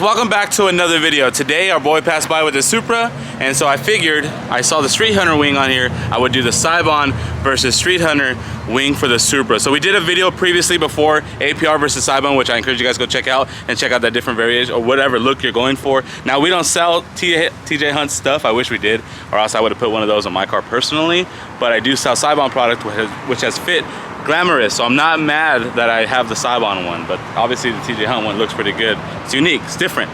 welcome back to another video. Today our boy passed by with the Supra, and so I figured, I saw the Street Hunter wing on here, I would do the Seibon versus Street Hunter wing for the Supra. So we did a video previously before APR versus Seibon, which I encourage you guys to go check out and check out that different variation or whatever look you're going for. Now we don't sell TJ Hunt stuff. I wish we did, or else I would have put one of those on my car personally, but I do sell Seibon product which has fit glamorous, so I'm not mad that I have the Cybon one, but obviously the TJ Hunt one looks pretty good. It's unique, it's different.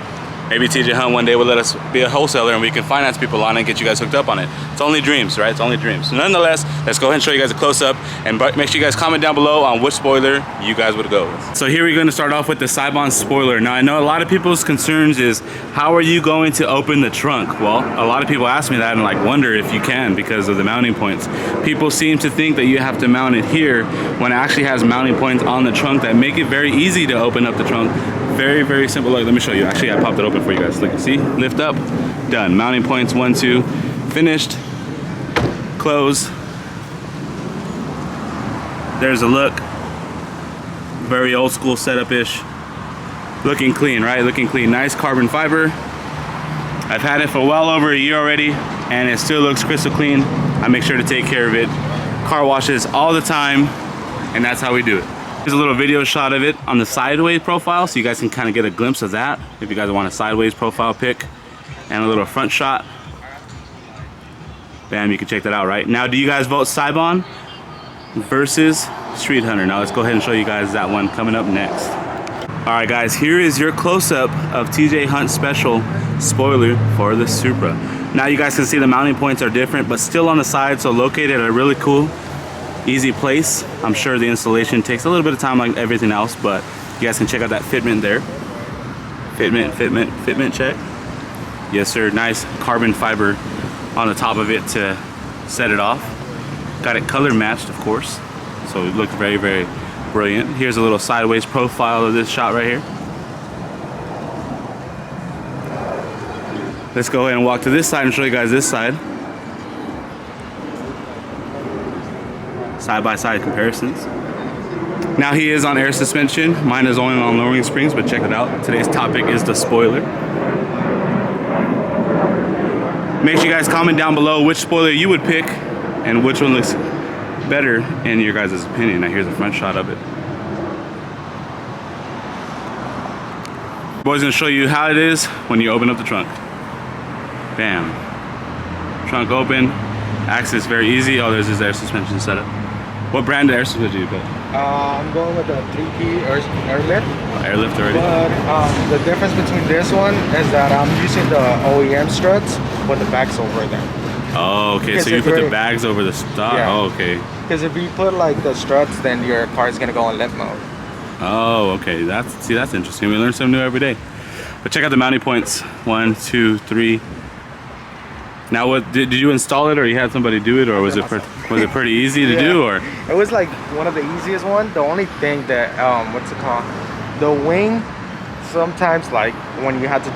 Maybe TJ Hunt one day will let us be a wholesaler and we can finance people on it and get you guys hooked up on it. It's only dreams, right? It's only dreams. So nonetheless, let's go ahead and show you guys a close-up, and make sure you guys comment down below on which spoiler you guys would go with. So here we're going to start off with the Seibon spoiler. Now I know a lot of people's concerns is, how are you going to open the trunk? Well, a lot of people ask me that and like wonder if you can because of the mounting points. People seem to think that you have to mount it here when it actually has mounting points on the trunk that make it very easy to open up the trunk. Very, very simple. Look, let me show you. Actually, I popped it open for you guys. Look, see? Lift up, done. Mounting points, 1, 2, finished. Close. There's a look. Very old school setup-ish. Looking clean, right? Looking clean. Nice carbon fiber. I've had it for well over a year already, and it still looks crystal clean. I make sure to take care of it. Car washes all the time, and that's how we do it. Here's a little video shot of it on the sideways profile, so you guys can kind of get a glimpse of that if you guys want a sideways profile pic, and a little front shot. Bam, you can check that out. Right now, do you guys vote Seibon versus Street Hunter? Now let's go ahead and show you guys that one coming up next. All right guys, here is your close-up of TJ Hunt special spoiler for the Supra. Now you guys can see the mounting points are different, but still on the side, so located at a really cool, easy place. I'm sure the installation takes a little bit of time like everything else, but you guys can check out that fitment there. Fitment check. Yes sir, nice carbon fiber on the top of it to set it off. Got it color matched, of course, so it looks very, very brilliant. Here's a little sideways profile of this shot right here. Let's go ahead and walk to this side and show you guys this side. Side-by-side comparisons. Now he is on air suspension. Mine is only on lowering springs, but check it out. Today's topic is the spoiler. Make sure you guys comment down below which spoiler you would pick and which one looks better in your guys' opinion. Now here's a front shot of it. Boy's gonna show you how it is when you open up the trunk. Bam. Trunk open. Access very easy. Oh, there's his air suspension setup. What brand of air suspension do you put? I'm going with the 3P airlift. Airlift already? But the difference between this one is that I'm using the OEM struts with the bags over them. Oh, okay. So you put the bags over the stock? Yeah. Oh, okay. Because if you put like the struts, then your car is going to go in limp mode. Oh, okay. That's interesting. We learn something new every day. But check out the mounting points. 1, 2, 3. Now, what did you install it, or you had somebody do it, or was it pretty easy to do, or? It was like one of the easiest ones. The only thing that what's it called? The wing. Sometimes, like when you have to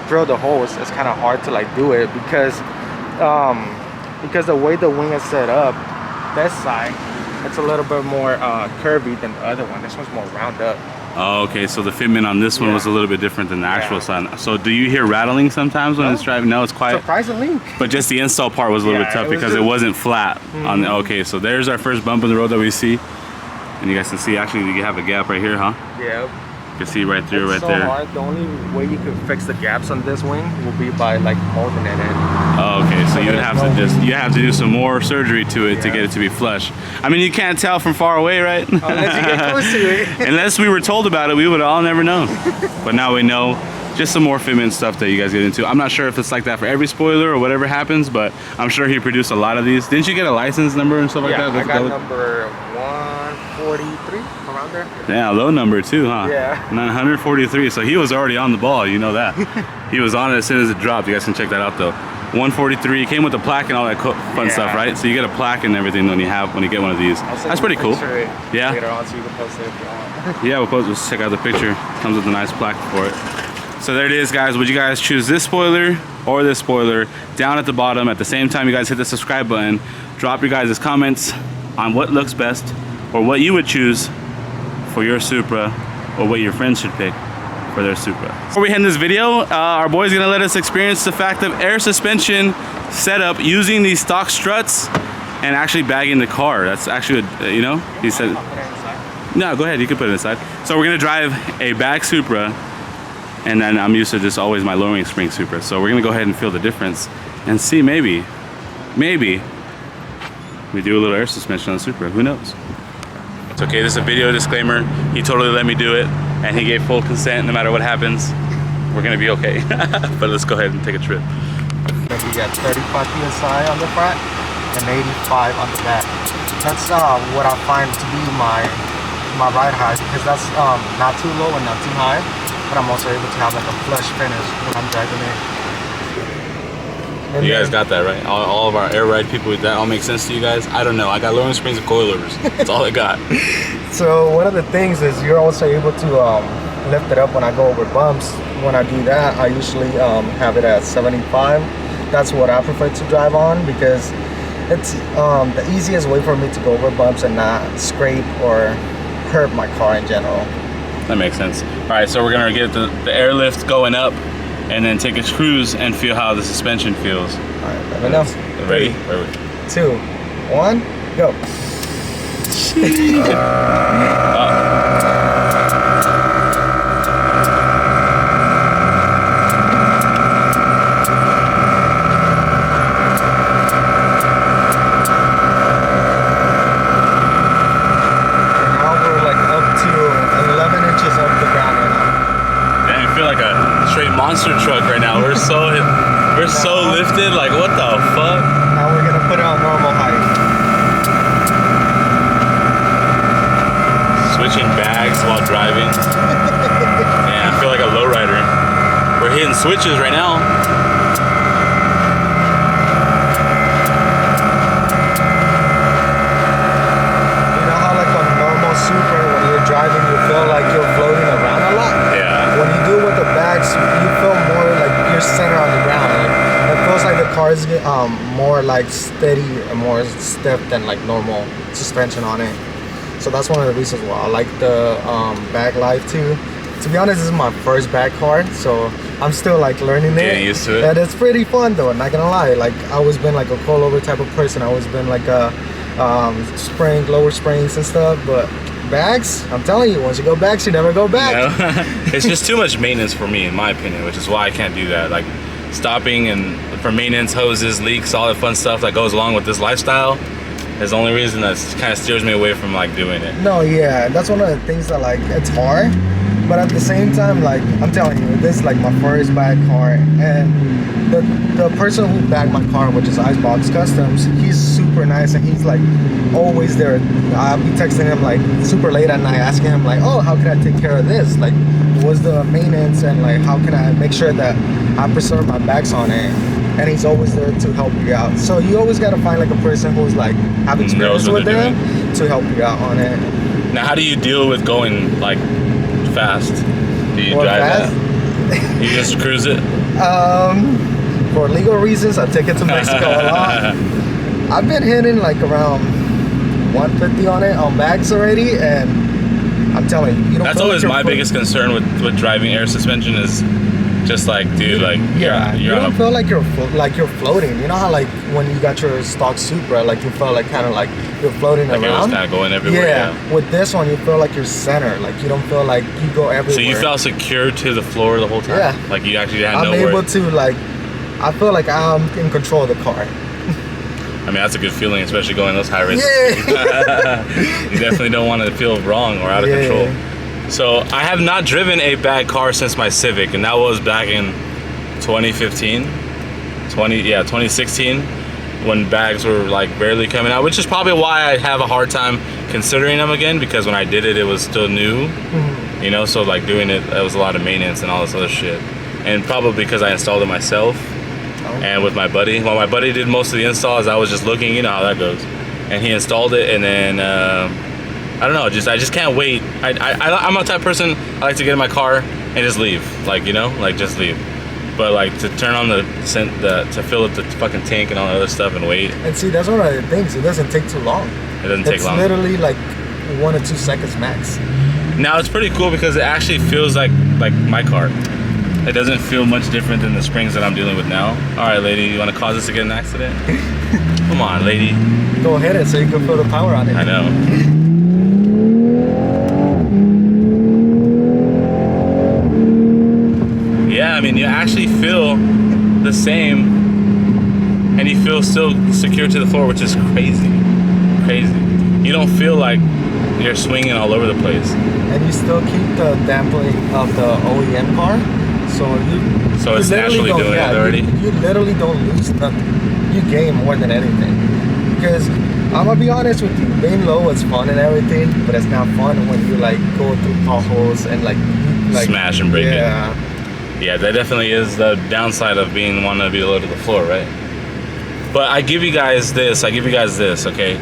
drill the holes, it's kind of hard to like do it because the way the wing is set up, this side, it's a little bit more curvy than the other one. This one's more round up. Oh, okay, so the fitment on this one was a little bit different than the actual side. So do you hear rattling sometimes when it's driving? No, it's quiet. Surprisingly. But just the install part was a little bit tough because it wasn't flat. On the, okay, so there's our first bump in the road that we see. And you guys can see, actually, you have a gap right here, huh? Yeah. You can see right through, right there. Hard. The only way you can fix the gaps on this wing will be by like molding it in. Oh, okay, so you would have to do some more surgery to it to get it to be flush. I mean, you can't tell from far away, right? Unless you get close to it. Unless we were told about it, we would have all never known. But now we know. Just some more fitment stuff that you guys get into. I'm not sure if it's like that for every spoiler or whatever happens, but I'm sure he produced a lot of these. Didn't you get a license number and stuff like that? Yeah, I got number 143 around there. Yeah, low number too, huh? Yeah. 943. So he was already on the ball, you know that. He was on it as soon as it dropped. You guys can check that out though. 143. Came with the plaque and all that fun stuff, right? So you get a plaque and everything when you get one of these. That's pretty cool. Yeah. Later on, so you can post it if you want. Yeah, let's check out the picture. Comes with a nice plaque for it. So there it is, guys. Would you guys choose this spoiler or this spoiler? Down at the bottom, at the same time you guys hit the subscribe button, drop your guys' comments on what looks best or what you would choose for your Supra or what your friends should pick for their Supra. Before we end this video, our boy's gonna let us experience the fact of air suspension setup using these stock struts and actually bagging the car. That's actually, you know, he said. No, go ahead, you can put it inside. So we're gonna drive a Bagged Supra, and then I'm used to just always my lowering spring Supra. So we're gonna go ahead and feel the difference and see maybe we do a little air suspension on the Supra, who knows? It's okay, this is a video disclaimer. He totally let me do it, and he gave full consent. No matter what happens, we're gonna be okay. But let's go ahead and take a trip. We got 35 PSI on the front and 85 on the back. That's what I find to be my ride height, because that's not too low and not too high, but I'm also able to have like a flush finish when I'm driving it. And you guys got that right? All of our air ride people, that all makes sense to you guys? I don't know. I got lowering springs and coilovers. That's all I got. So one of the things is you're also able to lift it up when I go over bumps. When I do that, I usually have it at 75. That's what I prefer to drive on, because it's the easiest way for me to go over bumps and not scrape or hurt my car in general. That makes sense. All right, so we're gonna get the airlift going up and then take a cruise and feel how the suspension feels. All right, let me know. Ready? 3, 2, 1, go. Monster truck right now. We're so lifted. Like, what the fuck? Now we're gonna put it on normal height. Switching bags while driving. Man, I feel like a lowrider. We're hitting switches right now. You know how like on normal Supra, when you're driving, you feel like you're floating around a lot? Yeah. When you do with the bags, you feel more like you're center on the ground. Like, it feels like the car is more like steady and more stiff than like normal suspension on it. So that's one of the reasons why I like the bag life too. To be honest, this is my first bag car, so I'm still like learning it. Getting used to it. And it's pretty fun though, not gonna lie. Like I always been like a coilover type of person. I always been like a lower springs and stuff, but bags, I'm telling you, once you go bags, you never go back. No. It's just too much maintenance for me, in my opinion, which is why I can't do that. Like stopping and for maintenance, hoses, leaks, all that fun stuff that goes along with this lifestyle is the only reason that kind of steers me away from like doing it. No, yeah, that's one of the things that like it's hard, but at the same time, like I'm telling you, this is like my first bag car, and the person who bagged my car, which is Icebox Customs, he's super nice, and he's like always there. I'll be texting him like super late at night, asking him like, oh, how can I take care of this? Like, what's the maintenance, and like how can I make sure that I preserve my bags on it? And he's always there to help you out. So you always gotta find like a person who's like have experience with them to help you out on it. Now, how do you deal with going like fast? Do you drive fast? that? You just cruise it? For legal reasons, I take it to Mexico a lot. I've been hitting like around 150 on it on bags already, and I'm telling you, that's always my biggest concern with driving air suspension is just like, dude, like you don't feel like you're floating. You know how like when you got your stock Supra, like you felt like kind of like you're floating like around. It was kind of going everywhere. Yeah. With this one, you feel like you're center. Like you don't feel like you go everywhere. So you felt secure to the floor the whole time. Yeah. Like you actually had I'm able to like. I feel like I'm in control of the car. I mean, that's a good feeling, especially going those high races. Yeah. You definitely don't want to feel wrong or out of control. So I have not driven a bad car since my Civic, and that was back in 2016, when bags were like barely coming out, which is probably why I have a hard time considering them again, because when I did it, it was still new. Mm-hmm. You know, so like doing it was a lot of maintenance and all this other shit, and probably because I installed it myself. And with my buddy, while my buddy did most of the installs, I was just looking, you know how that goes, and he installed it, and then I don't know, I just can't wait. I'm a type of person, I like to get in my car and just leave, like, you know, like just leave. But like to turn on to fill up the fucking tank and all that other stuff and wait. And see, that's one of the things, it doesn't take too long. It doesn't take long. It's literally like 1 or 2 seconds max. Now it's pretty cool because it actually feels like my car. It doesn't feel much different than the springs that I'm dealing with now. All right, lady, you want to cause us to get an accident? Come on, lady. Go hit it so you can feel the power on it. I know. Yeah, I mean, you actually feel the same, and you feel still secure to the floor, which is crazy. Crazy. You don't feel like you're swinging all over the place. And you still keep the dampening of the OEM car. So it's naturally doing it already? You literally don't lose nothing. You gain more than anything. Because I'm gonna be honest with you, being low is fun and everything, but it's not fun when you like go through potholes and like smash and break it. Yeah, that definitely is the downside of wanting to be low to the floor, right? But I give you guys this, okay?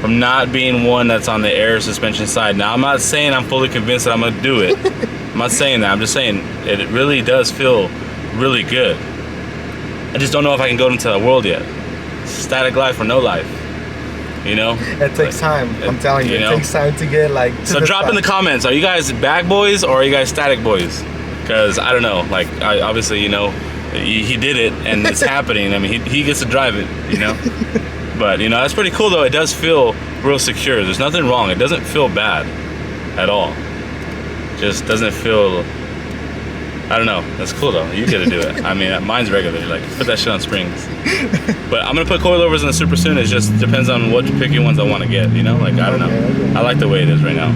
From not being one that's on the air suspension side. Now, I'm not saying I'm fully convinced that I'm gonna do it. I'm not saying that. I'm just saying it really does feel really good. I just don't know if I can go into that world yet. Static life or no life, you know? It takes time. I'm telling you, it takes time to get like. So drop in the comments. Are you guys bag boys or are you guys static boys? Because I don't know. Like, obviously, you know, he did it and it's happening. I mean, he gets to drive it, you know. But you know, that's pretty cool though. It does feel real secure. There's nothing wrong. It doesn't feel bad at all. Just doesn't feel, I don't know. That's cool though. You get to do it. I mean, mine's regular. Like, put that shit on springs. But I'm gonna put coilovers in the Supra soon. It just depends on what picky ones I want to get. You know, like I don't know. I like the way it is right now.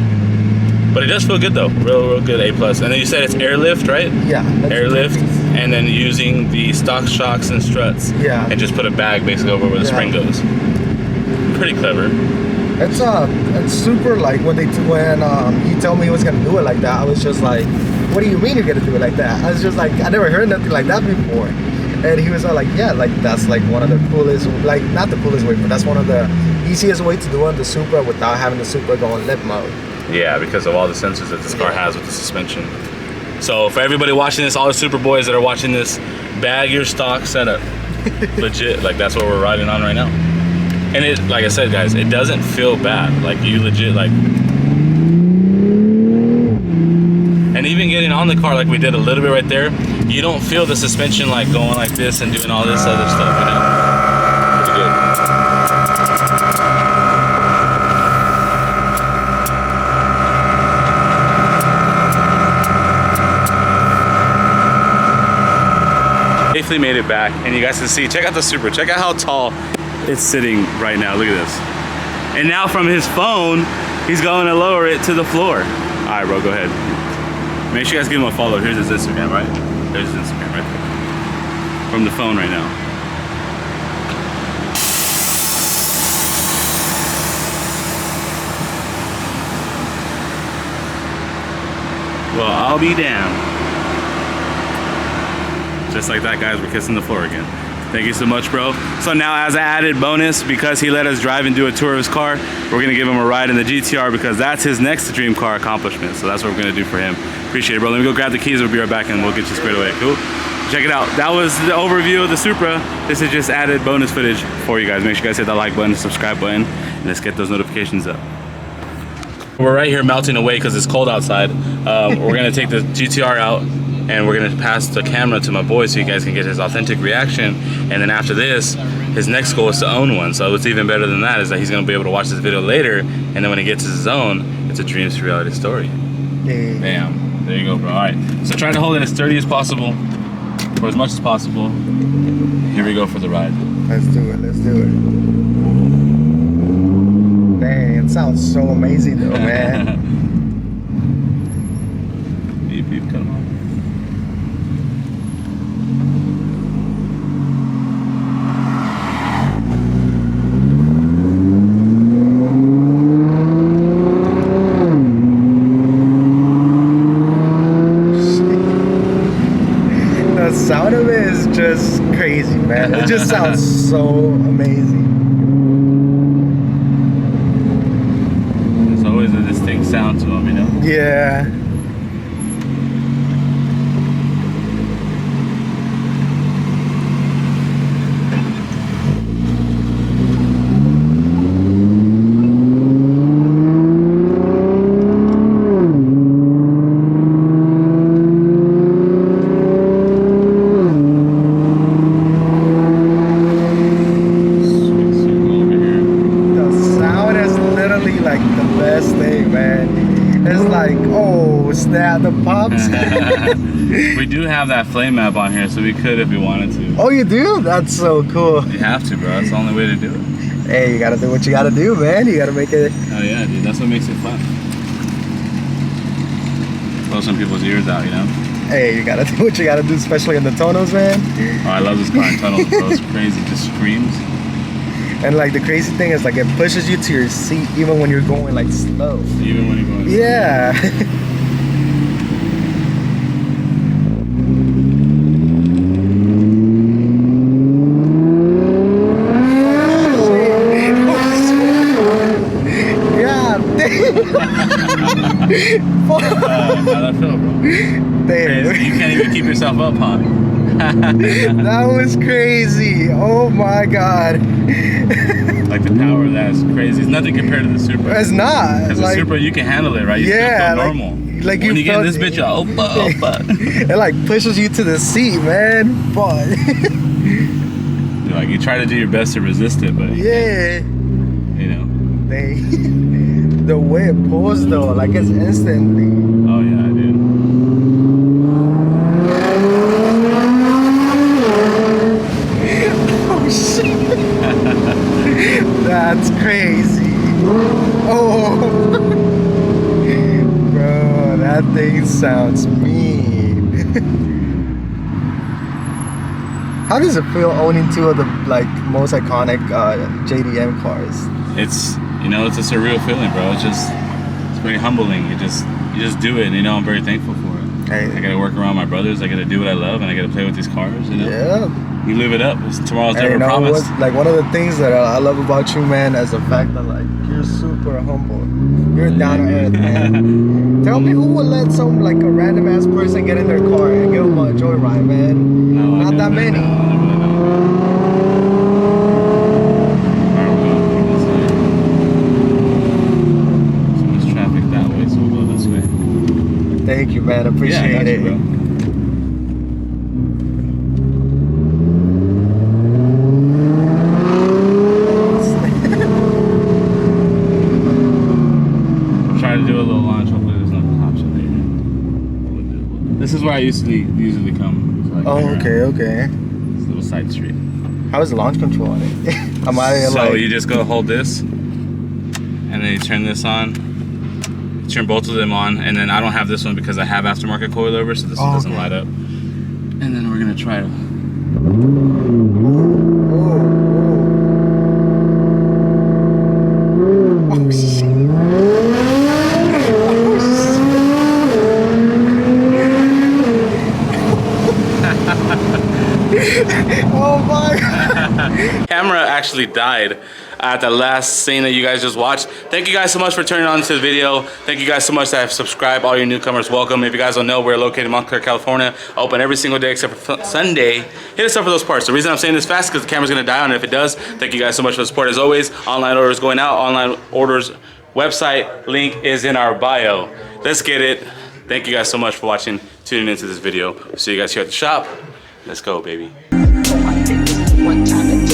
But it does feel good though. Real good A+. And then you said it's airlift, right? Yeah. Airlift, and then using the stock shocks and struts. Yeah. And just put a bag basically over where the spring goes. Pretty clever. It's super. Like when he told me he was gonna do it like that, I was just like, what do you mean you're gonna do it like that? I was just like, I never heard nothing like that before. And he was all like, yeah, like that's like one of the coolest, like not the coolest way, but that's one of the easiest way to do it on the Supra without having the Supra go on lip mode. Yeah, because of all the sensors that this car has with the suspension. So for everybody watching this, all the Supra boys that are watching this, bag your stock setup. Legit, like that's what we're riding on right now. And it, like I said, guys, it doesn't feel bad. Like you legit like. And even getting on the car like we did a little bit right there, you don't feel the suspension like going like this and doing all this other stuff, you know? Pretty good. Safely made it back, and you guys can see, check out the Supra, check out how tall it's sitting right now. Look at this. And now from his phone, he's going to lower it to the floor. All right, bro, go ahead. Make sure you guys give him a follow. Here's his Instagram, right? There's his Instagram right there. From the phone right now. Well, I'll be damned. Just like that, guys, we're kissing the floor again. Thank you so much, bro. So now, as an added bonus, because he let us drive and do a tour of his car, we're gonna give him a ride in the GTR because that's his next dream car accomplishment. So that's what we're gonna do for him. Appreciate it, bro. Let me go grab the keys. We'll be right back and we'll get you squared away. Cool? Check it out. That was the overview of the Supra. This is just added bonus footage for you guys. Make sure you guys hit that like button, subscribe button, and let's get those notifications up. We're right here melting away because it's cold outside. We're gonna take the GTR out and we're gonna pass the camera to my boy so you guys can get his authentic reaction. And then after this, his next goal is to own one. So what's even better than that is that he's gonna be able to watch this video later, and then when he gets his own, it's a dreams to reality story. Yeah. Bam. There you go, bro. All right. So try to hold it as sturdy as possible, or as much as possible. Here we go for the ride. Let's do it. Let's do it. Dang, it sounds so amazing though, man. Beep, beep, come on. The sound of it is just crazy, man. It just sounds so amazing. There's always a distinct sound to them, you know? Yeah. Oh, snap, the pops. We do have that flame map on here, so we could if we wanted to. Oh, you do? That's so cool. You have to, bro. That's the only way to do it. Hey, you gotta do what you gotta do, man. You gotta make it. Oh yeah, dude. That's what makes it fun. Blow some people's ears out, you know? Hey, you gotta do what you gotta do, especially in the tunnels, man. Oh, I love this car in tunnels, bro. It's crazy. It just screams. And like the crazy thing is like it pushes you to your seat even when you're going like slow. Even when you're going slow. Yeah. How'd that feel, bro? Damn. Crazy. You can't even keep yourself up, huh? That was crazy. Oh my god. Like the power of that is crazy. It's nothing compared to the Supra. It's not. Because like, the Supra, you can handle it, right? You yeah, feel normal. Like when you get in felt, this bitch, you're opa. It like pushes you to the seat, man. But like you try to do your best to resist it, but yeah, you know. The way it pulls though, like it's instantly. Oh yeah, dude. Oh shit. That's crazy. Oh. Bro, that thing sounds mean. How does it feel owning two of the like most iconic JDM cars? It's, you know, it's a surreal feeling, bro. It's very humbling. You just do it, and you know, I'm very thankful for it. Hey. I gotta work around my brothers. I gotta do what I love, and I gotta play with these cars. You know. Yeah. You live it up. It's tomorrow's Hey, never promised. Like one of the things that I love about you, man, is the fact that like you're super humble. You're down to earth, man. Tell me who would let some like a random ass person get in their car and give them a joyride, man? No, Not that many. Thank you, man. Appreciate it. Bro. Try to do a little launch. Hopefully, there's no cops in there. This is where I usually come. So Okay. This little side street. How is the launch control on it? Am I So like? you just go hold this, and then you turn this on. Turn both of them on, and then I don't have this one because I have aftermarket coilover, so this one doesn't light up. And then we're gonna try to. Oh shit! Oh my god! Camera actually died at the last scene that you guys just watched. Thank you guys so much for turning on to the video. Thank you guys so much that have subscribed. All your newcomers, welcome. If you guys don't know, we're located in Montclair, California. Open every single day except for Sunday. Hit us up for those parts. The reason I'm saying this fast is because the camera's gonna die on it if it does. Thank you guys so much for the support as always. Online orders going out. Online orders website link is in our bio. Let's get it. Thank you guys so much for watching, tuning into this video. See you guys here at the shop. Let's go, baby. One time